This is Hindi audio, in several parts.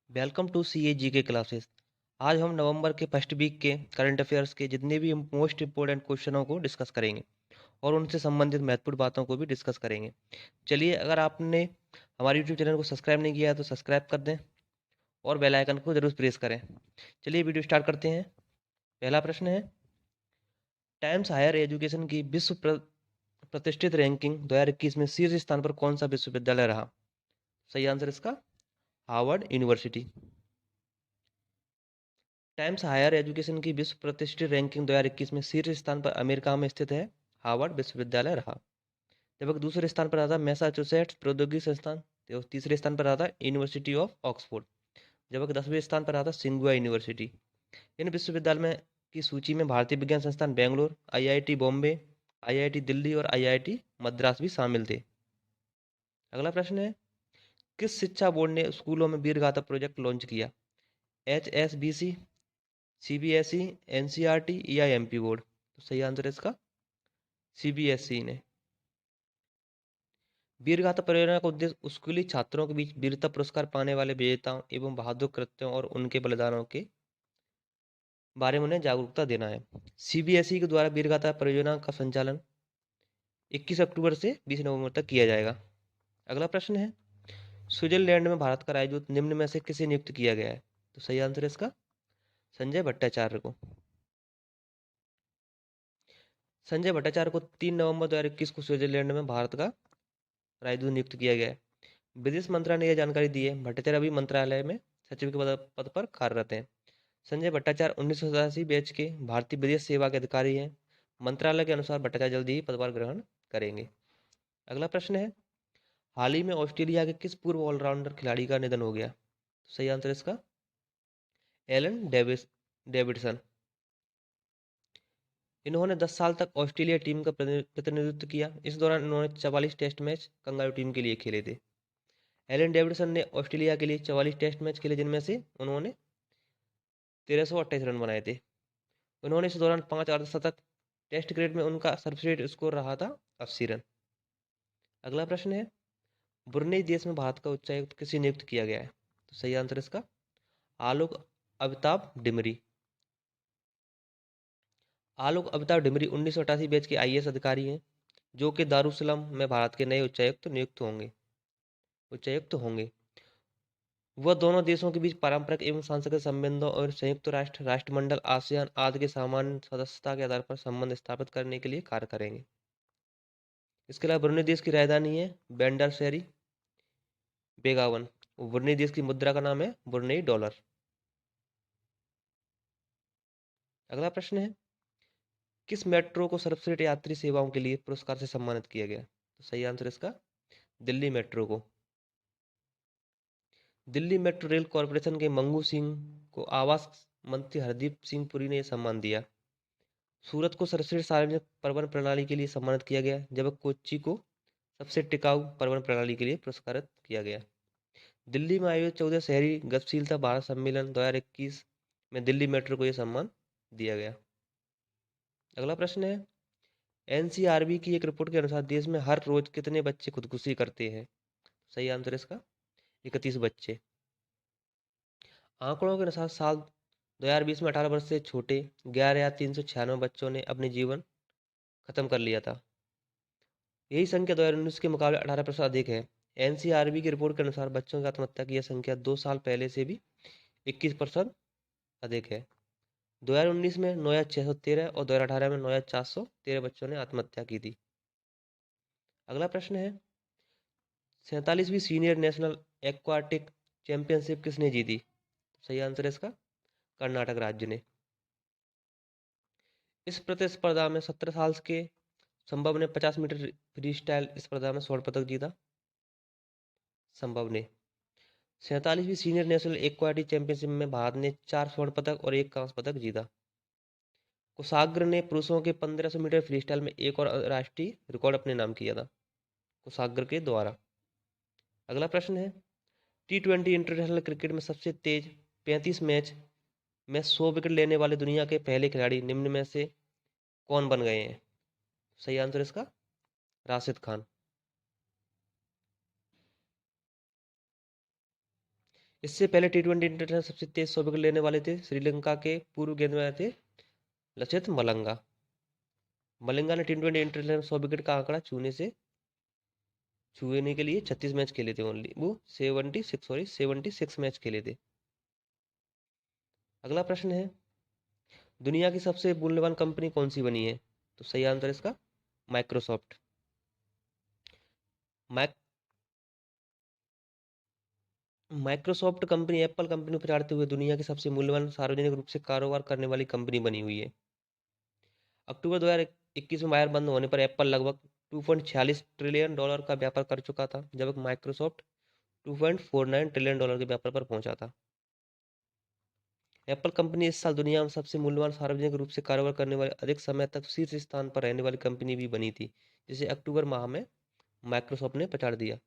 वेलकम टू सी ए जी के क्लासेस। आज हम नवंबर के फर्स्ट वीक के करंट अफेयर्स के जितने भी मोस्ट इंपॉर्टेंट क्वेश्चनों को डिस्कस करेंगे और उनसे संबंधित महत्वपूर्ण बातों को भी डिस्कस करेंगे। चलिए, अगर आपने हमारे यूट्यूब चैनल को सब्सक्राइब नहीं किया है तो सब्सक्राइब कर दें और बेल आइकन को जरूर प्रेस करें। चलिए वीडियो स्टार्ट करते हैं। पहला प्रश्न है, टाइम्स हायर एजुकेशन की प्रतिष्ठित रैंकिंग 2021 में शीर्ष स्थान पर कौन सा विश्वविद्यालय रहा? सही आंसर इसका Harvard University. Times Higher Education की विश्व प्रतिष्ठित रैंकिंग 2021 में शीर्ष स्थान पर अमेरिका में स्थित है हार्वर्ड विश्वविद्यालय रहा। जबकि दूसरे स्थान पर रहा था मैसाचुसेट्स प्रौद्योगिकी संस्थान। तो तीसरे स्थान पर रहा था यूनिवर्सिटी ऑफ ऑक्सफोर्ड। जबकि 10वें स्थान पर रहा था सिंगुआ यूनिवर्सिटी। इन विश्वविद्यालय में की सूची में भारतीय विज्ञान संस्थान बेंगलोर, आईआईटी बॉम्बे, आईआईटी दिल्ली और आईआईटी मद्रास भी शामिल थे। अगला प्रश्न है, किस शिक्षा बोर्ड ने स्कूलों में वीरगाथा प्रोजेक्ट लॉन्च किया? HSBC, CBSE, NCERT या MP बोर्ड? तो सही आंसर है इसका CBSE ने। वीरगाथा परियोजना का उद्देश्य स्कूली छात्रों के बीच वीरता पुरस्कार पाने वाले विजेताओं एवं बहादुर कृत्यों और उनके बलिदानों के बारे में उन्हें जागरूकता देना है। CBSE के द्वारा वीरगाथा परियोजना का संचालन 21 अक्टूबर से 20 नवंबर तक किया जाएगा। अगला प्रश्न है, स्विट्जरलैंड में भारत का राजदूत निम्न में से किसे नियुक्त किया गया है? तो सही आंसर है इसका संजय भट्टाचार्य को। संजय भट्टाचार्य को 3 नवंबर 2021 को स्विट्जरलैंड में भारत का राजदूत नियुक्त किया गया है। विदेश मंत्रालय ने यह जानकारी दी है। भट्टाचार्य अभी मंत्रालय में सचिव के पद पर कार्यरत हैं। संजय भट्टाचार्य 1987 बैच के भारतीय विदेश सेवा के अधिकारी हैं। मंत्रालय के अनुसार भट्टाचार्य जल्दी ही पदभार ग्रहण करेंगे। अगला प्रश्न है, हाल ही में ऑस्ट्रेलिया के किस पूर्व ऑलराउंडर खिलाड़ी का निधन हो गया? सही आंसर इसका एलन डेविडसन। इन्होंने 10 साल तक ऑस्ट्रेलिया टीम का प्रतिनिधित्व किया। इस दौरान इन्होंने 44 टेस्ट मैच कंगारू टीम के लिए खेले थे। एलन डेविडसन ने ऑस्ट्रेलिया के लिए 44 टेस्ट मैच खेले, जिनमें से उन्होंने 1328 रन बनाए थे। उन्होंने इस दौरान 5 अर्धशतक। टेस्ट क्रिकेट में उनका सर्वश्रेष्ठ स्कोर रहा था 80 रन। अगला प्रश्न है, ब्रुनेई देश में भारत का उच्चायुक्त किसे नियुक्त किया गया है? तो सही आंसर इसका आलोक अमिताभ डिमरी। आलोक अमिताभ डिमरी 1988 बैच के IAS अधिकारी हैं, जो कि दारुसलाम में भारत के नए उच्चायुक्त होंगे। वह दोनों देशों के बीच पारंपरिक एवं सांस्कृतिक संबंधों और संयुक्त राष्ट्र, राष्ट्रमंडल, आसियान आदि के सामान्य सदस्यता के आधार पर संबंध स्थापित करने के लिए कार्य करेंगे। इसके अलावा ब्रुनेई देश की राजधानी है बैंडर शहरी बेगावन। ब्रुनेई देश की मुद्रा का नाम है ब्रुनेई डॉलर। अगला प्रश्न है, किस मेट्रो को सर्वश्रेष्ठ यात्री सेवाओं के लिए पुरस्कार से सम्मानित किया गया? तो सही आंसर इसका दिल्ली मेट्रो को। दिल्ली मेट्रो रेल कॉरपोरेशन के मंगू सिंह को आवास मंत्री हरदीप सिंह पुरी ने यह सम्मान दिया। सूरत को सर्वश्रेष्ठ सार्वजनिक परिवहन प्रणाली के लिए सम्मानित किया गया, जबकि कोच्चि को सबसे टिकाऊ परिवहन प्रणाली के लिए पुरस्कृत किया गया। दिल्ली में आयोजित 14 शहरी गतिशीलता भारत सम्मेलन 2021 में दिल्ली मेट्रो को यह सम्मान दिया गया। अगला प्रश्न है, NCRB की एक रिपोर्ट के अनुसार देश में हर रोज कितने बच्चे खुदकुशी करते हैं? सही आंसर इसका 31 बच्चे। आंकड़ों के अनुसार साल 2020 में 18 वर्ष से छोटे 11,396 बच्चों ने अपने जीवन खत्म कर लिया था। यही संख्या 2019 के मुकाबले 18% अधिक है। NCRB की रिपोर्ट के अनुसार बच्चों की आत्महत्या की यह संख्या 2 साल पहले से भी 21% अधिक है। 2019 में 9,613 और 2018 में 9,413 बच्चों ने आत्महत्या की थी। अगला प्रश्न है, 47वीं सीनियर नेशनल एक्वाटिक चैंपियनशिप किसने जीती? सही आंसर है इसका कर्नाटक राज्य ने। इस प्रतिस्पर्धा में 17 साल के संभव ने 50 मीटर फ्री स्टाइल स्पर्धा में स्वर्ण पदक जीता। संभव ने 47वीं सीनियर नेशनल एक्वाटिक चैंपियनशिप में भारत ने 4 स्वर्ण पदक और 1 कांस्य पदक जीता। कुशाग्र ने पुरुषों के 1500 मीटर फ्री स्टाइल में एक और राष्ट्रीय रिकॉर्ड अपने नाम किया था, कुशाग्र के द्वारा। अगला प्रश्न है, T20 इंटरनेशनल क्रिकेट में सबसे तेज 35 मैच में 100 विकेट लेने वाले दुनिया के पहले खिलाड़ी निम्न में से कौन बन गए हैं? सही आंसर इसका राशिद खान। इससे पहले टी20 इंटरनेशनल सबसे तेज 100 विकेट लेने वाले थे श्रीलंका के पूर्व गेंदबाज थे लसिथ मलिंगा। मलिंगा ने टी20 इंटरनेशनल 100 विकेट का आंकड़ा छूने के लिए 36 मैच खेले थे ओनली, वो 76 मैच खेले थे। अगला प्रश्न है, दुनिया की सबसे मूल्यवान कंपनी कौन सी बनी है? तो सही आंसर इसका Microsoft. Microsoft company Apple company को पछाड़ते हुए दुनिया की सबसे मूल्यवान सार्वजनिक रूप से कारोबार करने वाली कंपनी बनी हुई है। अक्टूबर 2021 में बाजार बंद होने पर एप्पल लगभग 2.46 ट्रिलियन डॉलर का व्यापार कर चुका था, जबकि माइक्रोसॉफ्ट 2.49 ट्रिलियन डॉलर के व्यापार पर पहुंचा था। एप्पल कंपनी इस साल दुनिया में सबसे मूल्यवान सार्वजनिक रूप से कारोबार करने वाली अधिक समय तक शीर्ष स्थान पर रहने वाली कंपनी भी बनी थी, जिसे अक्टूबर माह में माइक्रोसॉफ्ट ने पछाड़ दिया।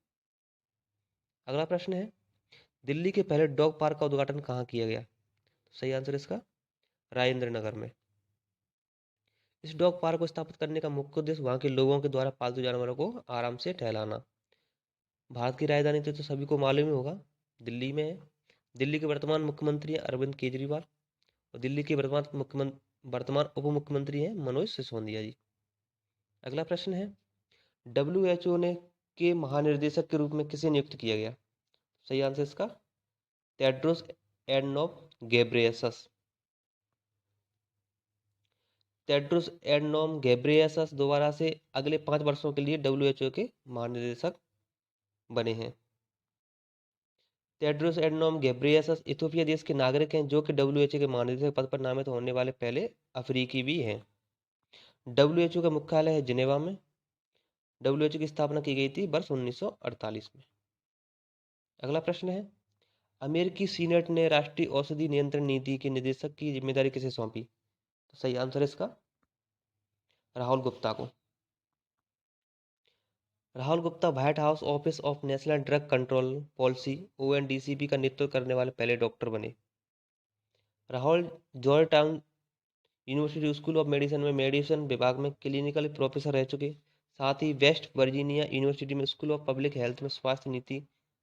अगला प्रश्न है, दिल्ली के पहले डॉग पार्क का उद्घाटन कहाँ किया गया? सही आंसर इसका राजेंद्र नगर में। इस डॉग पार्क को स्थापित करने का मुख्य उद्देश्य वहाँ के लोगों के द्वारा पालतू जानवरों को आराम से टहलाना। भारत की राजधानी तो सभी को मालूम ही होगा, दिल्ली में है। दिल्ली के वर्तमान मुख्यमंत्री हैं अरविंद केजरीवाल और दिल्ली के वर्तमान उप मुख्यमंत्री हैं मनोज सिसोदिया जी। अगला प्रश्न है, WHO ने के महानिर्देशक के रूप में किसे नियुक्त किया गया? सही आंसर इसका Tedros Adhanom Ghebreyesus. Tedros Adhanom Ghebreyesus दोबारा से अगले 5 वर्षों के लिए WHO के महानिदेशक बने हैं। टेड्रोस एडनोम घेब्रेयेसस इथियोपिया देश के नागरिक हैं, जो कि WHO के महानिदेशक पद पर नामित होने वाले पहले अफ्रीकी भी हैं। WHO का मुख्यालय है जिनेवा में। WHO की स्थापना की गई थी वर्ष 1948 में। अगला प्रश्न है, अमेरिकी सीनेट ने राष्ट्रीय औषधि नियंत्रण नीति के निदेशक की जिम्मेदारी किसे सौंपी? तो सही आंसर इसका राहुल गुप्ता को। Rahul Gupta white house office of national drug control policy ONDCP का नेतृत्व करने वाले पहले डॉक्टर बने। Rahul George town university school of medicine में मेडिसिन विभाग में क्लिनिकल प्रोफेसर रह चुके, साथ ही वेस्ट वर्जीनिया यूनिवर्सिटी में स्कूल ऑफ पब्लिक हेल्थ में स्वास्थ्य नीति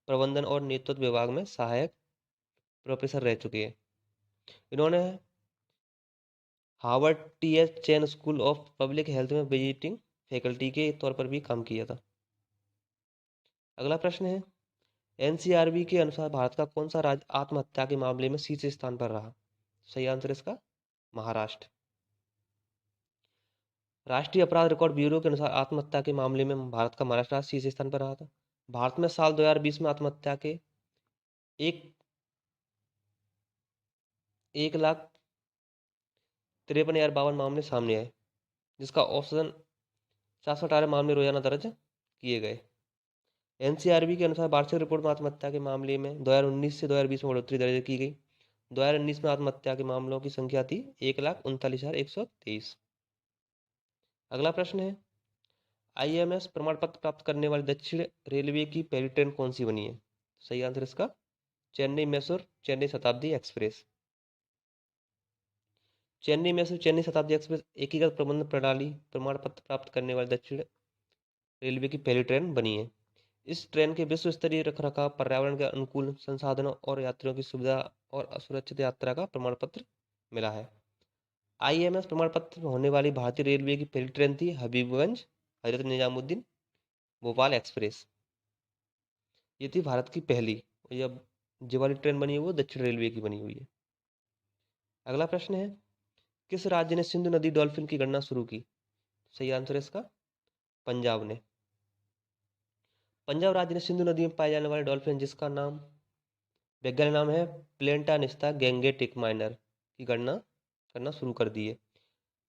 प्रबंधन और नेतृत्व विभाग में सहायक प्रोफेसर रह चुके हैं। इन्होंने Harvard TH chain school of public health में विजिटिंग फैकल्टी के तौर पर भी काम किया था। अगला प्रश्न है, NCRB के अनुसार भारत का कौन सा राज्य आत्महत्या के मामले में शीर्ष स्थान पर रहा? सही आंसर इसका महाराष्ट्र। राष्ट्रीय अपराध रिकॉर्ड ब्यूरो के अनुसार आत्महत्या के मामले में भारत का महाराष्ट्र शीर्ष स्थान पर रहा था। भारत में साल 2020 में आत्महत्या के 1,53,52 मामले सामने आए, जिसका औसतन 418 मामले रोजाना दर्ज किए गए। NCRB के अनुसार वार्षिक रिपोर्ट में आत्महत्या के मामले में 2019 से 2020 में बढ़ोतरी दर्ज की गई। 2019 में आत्महत्या के मामलों की संख्या थी 1,39,123। अगला प्रश्न है, IMS प्रमाण पत्र प्राप्त करने वाली दक्षिण रेलवे की पहली ट्रेन कौन सी बनी है? सही आंसर इसका चेन्नई मैसूर चेन्नई शताब्दी एक्सप्रेस। चेन्नई मैसूर चेन्नई शताब्दी एक्सप्रेस एकीकृत प्रबंधन प्रणाली प्रमाण पत्र प्राप्त करने वाली दक्षिण रेलवे की पहली ट्रेन बनी है। इस ट्रेन के विश्व स्तरीय रखरखाव, पर्यावरण के अनुकूल संसाधनों और यात्रियों की सुविधा और असुरक्षित यात्रा का प्रमाण पत्र मिला है। IMS प्रमाण पत्र होने वाली भारतीय रेलवे की पहली ट्रेन थी हबीबगंज हजरत निजामुद्दीन भोपाल एक्सप्रेस। ये थी भारत की पहली, और जो वाली ट्रेन बनी है वो दक्षिण रेलवे की बनी हुई है। अगला प्रश्न है, किस राज्य ने सिंधु नदी डॉल्फिन की गणना शुरू की? सही आंसर है इसका पंजाब ने। पंजाब राज्य ने सिंधु नदी में पाए जाने वाले डॉल्फिन, जिसका नाम वैज्ञानिक नाम है प्लेंटानिस्ता गैंगेटिक माइनर, की गणना करना शुरू कर दी है।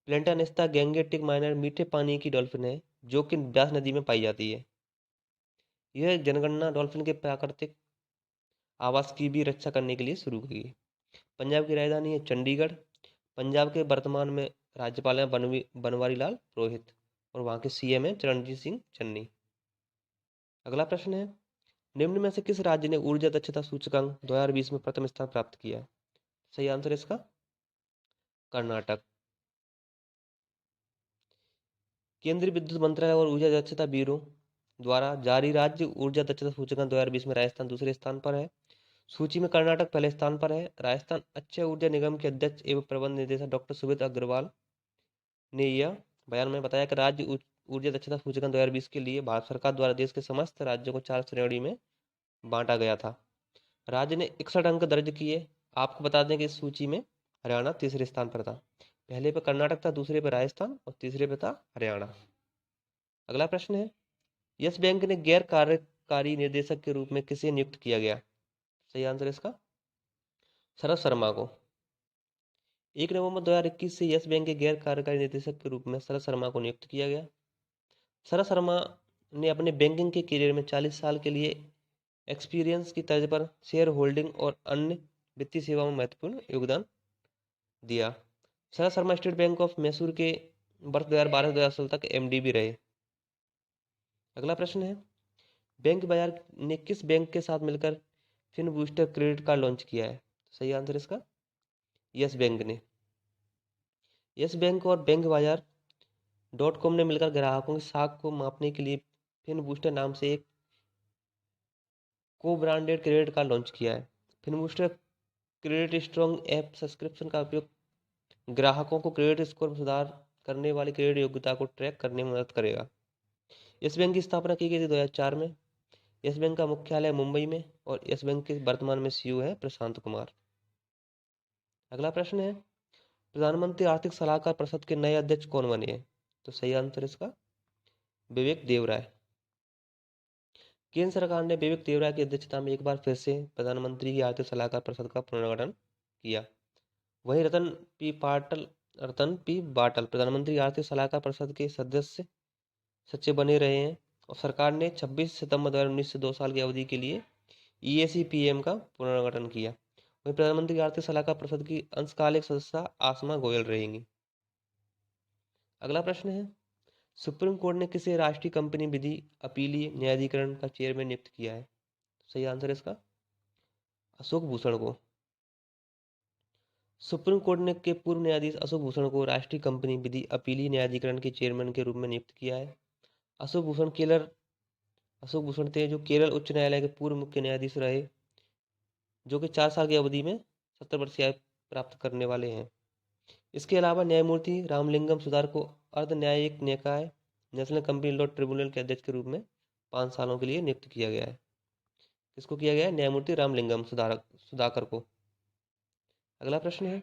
प्लेंटानिस्ता गैंगेटिक माइनर मीठे पानी की डॉल्फिन है, जो कि ब्यास नदी में पाई जाती है। यह जनगणना डॉल्फिन के प्राकृतिक आवास की भी रक्षा करने के लिए शुरू की गई। पंजाब की राजधानी है चंडीगढ़। पंजाब के वर्तमान में राज्यपाल हैं बनवारी लाल पुरोहित और वहाँ के CM हैं चरणजीत सिंह चन्नी। अगला प्रश्न है, निम्न में से किस राज्य ने ऊर्जा दक्षता सूचकांक 2020 में प्रथम स्थान प्राप्त किया है? सही आंसर इसका कर्नाटक। केंद्रीय विद्युत मंत्रालय और ऊर्जा दक्षता ब्यूरो द्वारा जारी राज्य ऊर्जा दक्षता सूचकांक 2020 में राजस्थान दूसरे स्थान पर है। सूची में कर्नाटक पहले स्थान पर है। राजस्थान अक्षय ऊर्जा निगम के अध्यक्ष एवं प्रबंध निदेशक डॉक्टर सुमित अग्रवाल ने यह बयान में बताया कि राज्य ऊर्जा दक्षता सूचकांक 2020 के लिए भारत सरकार द्वारा देश के समस्त राज्यों को 4 श्रेणी में बांटा गया था। राज्य ने 61 अंक दर्ज किए। आपको बता दें कि इस सूची में हरियाणा तीसरे स्थान पर था। पहले पे कर्नाटक था, दूसरे पे राजस्थान और तीसरे पे था हरियाणा। अगला प्रश्न है, यस बैंक ने गैर कार्यकारी निदेशक के रूप में किसे नियुक्त किया गया? सही आंसर इसका शरद शर्मा को। 1 नवंबर 2021 से यस बैंक के गैर कार्यकारी निदेशक के रूप में शरद शर्मा को नियुक्त किया गया। शरद शर्मा ने अपने बैंकिंग के करियर में 40 साल के लिए एक्सपीरियंस की तर्ज पर शेयर होल्डिंग और अन्य वित्तीय सेवाओं में महत्वपूर्ण योगदान दिया। Sharad Sharma state bank of Mysore के वर्ष 2012 से 2016 तक एमडी भी रहे। अगला प्रश्न है, बैंक बाजार ने किस बैंक के साथ मिलकर Fin Booster credit card launch किया है? सही आंसर इसका यस बैंक ने। यस बैंक और बैंक बाजार .com ने मिलकर ग्राहकों की साख को मापने के लिए फिन बूस्टर नाम से एक को ब्रांडेड क्रेडिट कार्ड लॉन्च किया है। Fin Booster credit strong app subscription का उपयोग ग्राहकों को क्रेडिट स्कोर में सुधार करने वाली क्रेडिट योग्यता को ट्रैक करने में मदद करेगा। यस बैंक की स्थापना की गई थी 2004 में। यस बैंक का मुख्यालय मुंबई में और यस बैंक के वर्तमान में सीईओ है प्रशांत कुमार। अगला प्रश्न है, प्रधानमंत्री आर्थिक सलाहकार परिषद के नए अध्यक्ष कौन बने हैं? तो सही आंसर इसका विवेक देवराय। केंद्र सरकार ने विवेक देवराय की अध्यक्षता में एक बार फिर से प्रधानमंत्री की आर्थिक सलाहकार परिषद का पुनर्गठन किया। वहीं रतन पी बाटल प्रधानमंत्री आर्थिक सलाहकार परिषद के सदस्य सचिव बने रहे हैं और सरकार ने 26 सितंबर 2019 से 2 साल की अवधि के लिए EAC-PM का पुनर्गठन किया। वहीं प्रधानमंत्री आर्थिक सलाहकार परिषद की अंशकालिक सदस्य आसमा गोयल रहेंगी। अगला प्रश्न है, सुप्रीम कोर्ट ने किसे राष्ट्रीय कंपनी विधि अपीलीय न्यायाधिकरण का चेयरमैन नियुक्त किया है? सही आंसर इसका अशोक भूषण को। सुप्रीम कोर्ट ने के पूर्व न्यायाधीश अशोक भूषण को राष्ट्रीय कंपनी विधि अपीलीय न्यायाधिकरण के चेयरमैन के रूप में नियुक्त किया है। अशोक भूषण थे जो केरल उच्च न्यायालय के पूर्व मुख्य न्यायाधीश रहे, जो कि 4 साल की अवधि में 70 वर्षीय आयु प्राप्त करने वाले हैं। इसके अलावा न्यायमूर्ति रामलिंगम सुधार को अर्ध न्यायिक निकाय नेशनल कंपनी लॉ ट्रिब्यूनल के अध्यक्ष के रूप में 5 सालों के लिए नियुक्त किया गया है। किसको किया गया है? न्यायमूर्ति रामलिंगम सुधाकर को। अगला प्रश्न है,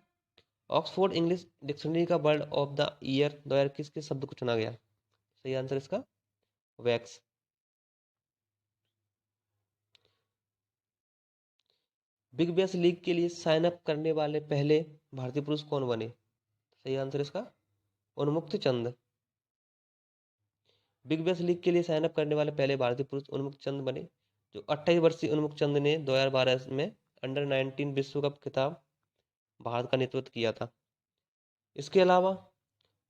ऑक्सफोर्ड इंग्लिश डिक्शनरी का वर्ड ऑफ द ईयर 2021 के शब्द को चुना गया? सही आंसर इसका वैक्स। बिग बैश लीग के लिए साइन अप करने वाले पहले भारतीय पुरुष कौन बने? सही आंसर इसका उन्मुक्त चंद। बिग बैश लीग के लिए साइन अप करने वाले पहले भारतीय पुरुष उन्मुक्त चंद बने, जो 28 वर्षीय उन्मुक्त चंद ने 2012 में अंडर 19 विश्व कप खिताब भारत का नेतृत्व किया था। इसके अलावा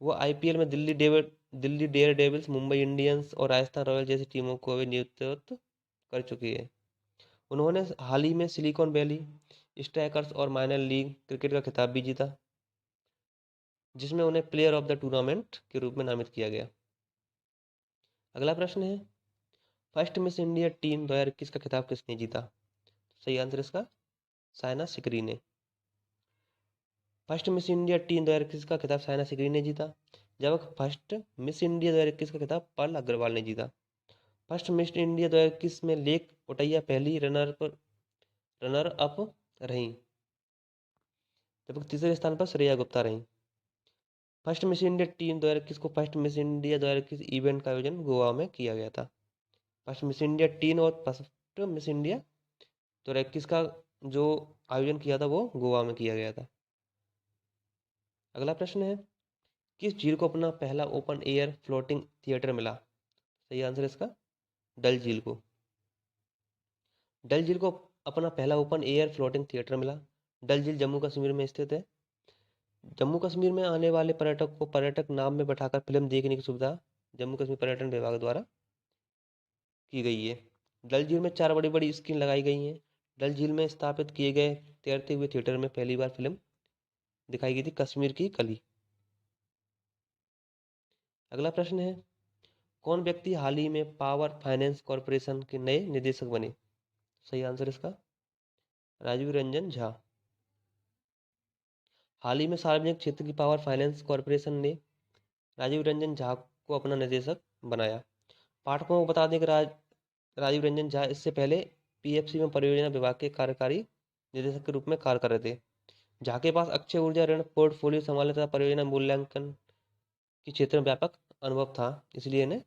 वो आईपीएल में Delhi Daredevils, Mumbai Indians और राजस्थान रॉयल्स जैसी टीमों को भी नेतृत्व कर चुकी है। उन्होंने हाल ही में सिलिकॉन वैली स्ट्राइकर्स और माइनर लीग क्रिकेट का खिताब भी जीता, जिसमें उन्हें प्लेयर ऑफ द टूर्नामेंट के रूप में नामित किया गया। अगला प्रश्न है, फर्स्ट मिस इंडिया टीम 2021 का खिताब किसने जीता? सही आंसर इसका साइना सिकरी ने। फर्स्ट मिस इंडिया टीम 2021 का खिताब साइना सिकरी ने जीता, जबकि फर्स्ट मिस इंडिया 2021 का खिताब पर्ल अग्रवाल ने जीता। फर्स्ट मिस इंडिया 2021 में लेक ओटैया पहली रनर अप रहीं, जबकि तीसरे स्थान पर श्रेया गुप्ता रहीं। फर्स्ट मिस इंडिया टीम 2021 को फर्स्ट मिस इंडिया 2021 इवेंट का आयोजन गोवा में किया गया था। फर्स्ट मिस इंडिया टीम और फर्स्ट मिस इंडिया 2021 का जो आयोजन किया था वो गोवा में किया गया था। अगला प्रश्न है, किस झील को अपना पहला ओपन एयर फ्लोटिंग थिएटर मिला? सही आंसर इसका डल झील को। डल झील को अपना पहला ओपन एयर फ्लोटिंग थिएटर मिला। डल झील जम्मू कश्मीर में स्थित है। जम्मू कश्मीर में आने वाले पर्यटक को पर्यटक नाव में बैठाकर फिल्म देखने की सुविधा जम्मू कश्मीर पर्यटन विभाग द्वारा की गई है। डल झील में 4 बड़ी बड़ी स्क्रीन लगाई गई हैं। डल झील में स्थापित किए गए तैरते हुए थिएटर में पहली बार फिल्म दिखाई गई थी कश्मीर की कली। अगला प्रश्न है, कौन व्यक्ति हाल ही में पावर फाइनेंस कॉर्पोरेशन के नए निदेशक बने? सही आंसर इसका राजीव रंजन झा। हाल ही में सार्वजनिक क्षेत्र की पावर फाइनेंस कॉरपोरेशन ने राजीव रंजन झा को अपना निदेशक बनाया। पाठकों को बता दें कि राजीव रंजन झा इससे पहले पीएफसी में परियोजना विभाग के कार्यकारी निदेशक के रूप में कार्य कर रहे थे। झा के पास अक्षय ऊर्जा ऋण पोर्टफोलियो संभालने तथा परियोजना मूल्यांकन के क्षेत्र में व्यापक अनुभव था, इसलिए इन्हें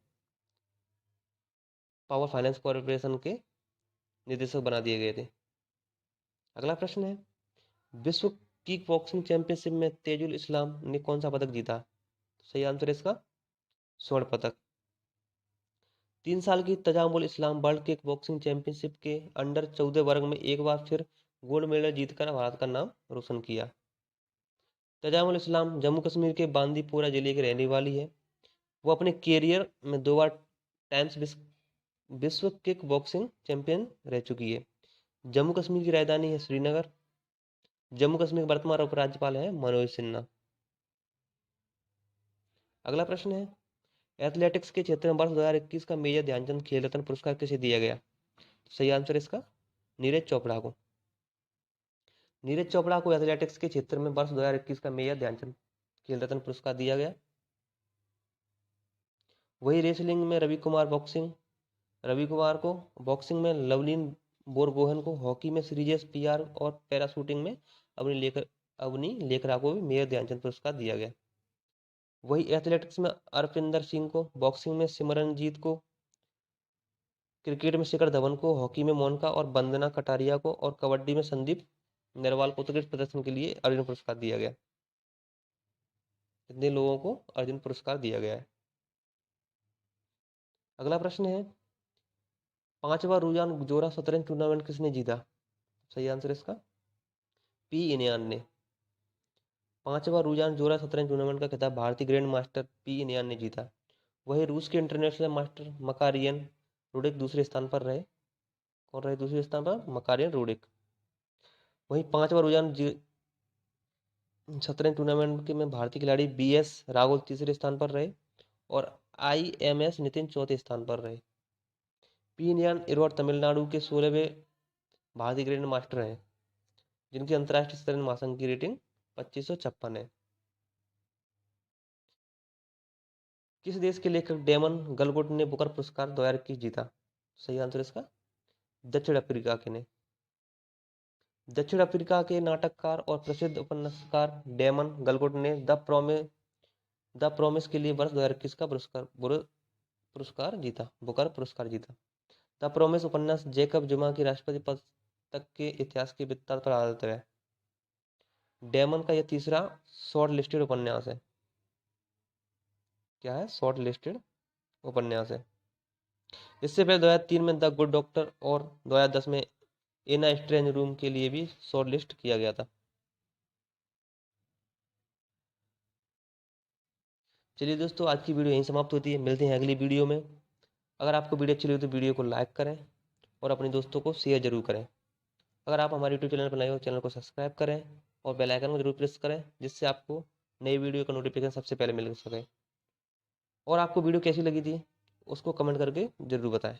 पावर फाइनेंस कॉरपोरेशन के निदेशक बना दिए गए थे। अगला प्रश्न है, विश्व किक बॉक्सिंग चैंपियनशिप में तेजुल इस्लाम ने कौन सा पदक जीता? सही आंसर है इसका स्वर्ण पदक। 3 साल की तजामुल इस्लाम वर्ल्ड किक बॉक्सिंग चैंपियनशिप के अंडर 14 वर्ग में एक बार फिर गोल्ड मेडल जीतकर भारत का नाम रोशन किया। तजामुल इस्लाम जम्मू कश्मीर के बांदीपोरा जिले की रहने वाली है। वो अपने कैरियर में 2 बार टाइम्स विश्व किक बॉक्सिंग चैंपियन रह चुकी है। जम्मू कश्मीर की राजधानी है श्रीनगर। जम्मू कश्मीर के वर्तमान उपराज्यपाल है मनोज सिन्हा। अगला प्रश्न है, एथलेटिक्स के क्षेत्र में वर्ष 2021 का मेजर ध्यानचंद खेल रत्न पुरस्कार किसे दिया गया? सही आंसर इसका नीरज चोपड़ा को। नीरज चोपड़ा को एथलेटिक्स के क्षेत्र में वर्ष 2021 का मेजर ध्यानचंद खेल रत्न पुरस्कार दिया गया। वही रेसलिंग में रवि कुमार को, बॉक्सिंग में लवलीन बोरगोहन को, हॉकी में श्रीजेश पीआर और पैराशूटिंग में अवनी लेखरा को भी मेजर ध्यानचंद पुरस्कार दिया गया। वही एथलेटिक्स में अरपिंदर सिंह को, बॉक्सिंग में सिमरनजीत को, क्रिकेट में शिखर धवन को, हॉकी में मोनिका और वंदना कटारिया को और कबड्डी में संदीप नरवाल को उत्कृष्ट प्रदर्शन के लिए अर्जुन पुरस्कार दिया गया। इतने लोगों को अर्जुन पुरस्कार दिया गया है। अगला प्रश्न है, 5वां रुझान जोरा शतरंज टूर्नामेंट किसने जीता? सही आंसर इसका पी इनियान ने। 5वां रुझान जोरा शतरंज टूर्नामेंट का खिताब भारतीय ग्रैंड मास्टर पी इनियान ने जीता। वही रूस के इंटरनेशनल मास्टर मकारियन रूडिक दूसरे स्थान पर रहे। कौन रहे दूसरे स्थान पर? मकारियन रूडिक। वही 5वां रुझान शतरंज टूर्नामेंट के में भारतीय खिलाड़ी बीएस राहुल तीसरे स्थान पर रहे और आईएमएस नितिन चौथे स्थान पर रहे। पी इनियान इरवर तमिलनाडु के 16वें भारतीय ग्रैंड मास्टर हैं, जिनकी अंतर्राष्ट्रीय शतरंज महासंघ की रेटिंग 2556 है। किस देश के लेखक डेमन गलगोट ने बुकर पुरस्कार 2021 जीता? सही आंसर इसका दक्षिण अफ्रीका के ने। दक्षिण अफ्रीका के नाटककार और प्रसिद्ध उपन्यासकार डेमन गलगोट ने द प्रॉमिस के लिए वर्ष 2021 का पुरस्कार जीता, बुकर पुरस्कार जीता। द प्रॉमिस उपन्यास जैकब जुमा की राष्ट्रपति पद तक के इतिहास के वृत्तांत पर आधारित है। डेमन का यह तीसरा शॉर्ट लिस्टेड उपन्यास है। क्या है? शॉर्ट लिस्टेड उपन्यास है। इससे पहले 2003 में द गुड डॉक्टर और 2010 में एना स्ट्रेंज रूम के लिए भी शॉर्ट लिस्ट किया गया था। चलिए दोस्तों, आज की वीडियो यहीं समाप्त होती है। मिलते हैं अगली वीडियो में। अगर आपको वीडियो अच्छी लगी तो वीडियो को लाइक करें और अपने दोस्तों को शेयर जरूर करें। अगर आप हमारे यूट्यूब चैनल पर नए हो, चैनल को सब्सक्राइब करें और बेल आइकन को जरूर प्रेस करें, जिससे आपको नई वीडियो का नोटिफिकेशन सबसे पहले मिल सके। और आपको वीडियो कैसी लगी थी उसको कमेंट करके जरूर बताएं।